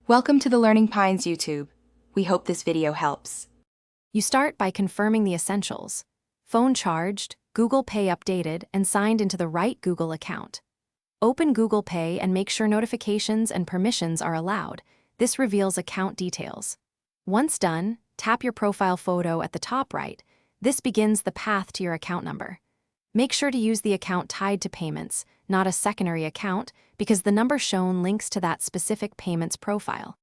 Welcome to the Learning Pines YouTube. We hope this video helps. You start by confirming the essentials: phone charged, Google Pay updated, and signed into the right Google account. Open Google Pay and make sure notifications and permissions are allowed. This reveals account details. Once done, tap your profile photo at the top right. This begins the path to your account number. Make sure to use the account tied to payments, not a secondary account, because the number shown links to that specific payments profile.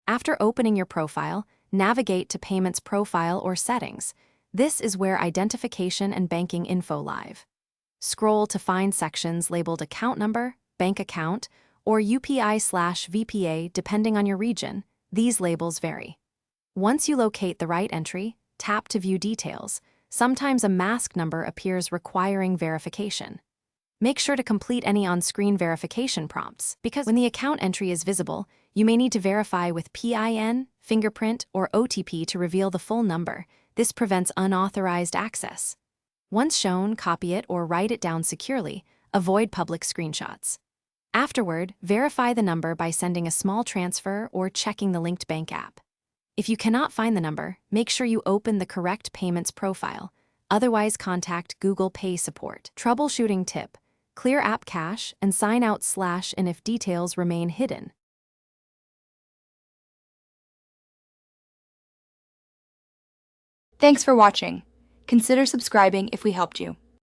After opening your profile, navigate to Payments Profile or Settings. This is where identification and banking info live. Scroll to find sections labeled Account Number, Bank Account, or UPI/VPA depending on your region. These labels vary. Once you locate the right entry, tap to view details. Sometimes a mask number appears requiring verification. Make sure to complete any on-screen verification prompts, because when the account entry is visible, you may need to verify with PIN, fingerprint, or OTP to reveal the full number. This prevents unauthorized access. Once shown, copy it or write it down securely. Avoid public screenshots. Afterward, verify the number by sending a small transfer or checking the linked bank app. If you cannot find the number, make sure you open the correct payments profile. Otherwise, contact Google Pay support. Troubleshooting tip: clear app cache and sign out /in if details remain hidden. Thanks for watching. Consider subscribing if we helped you.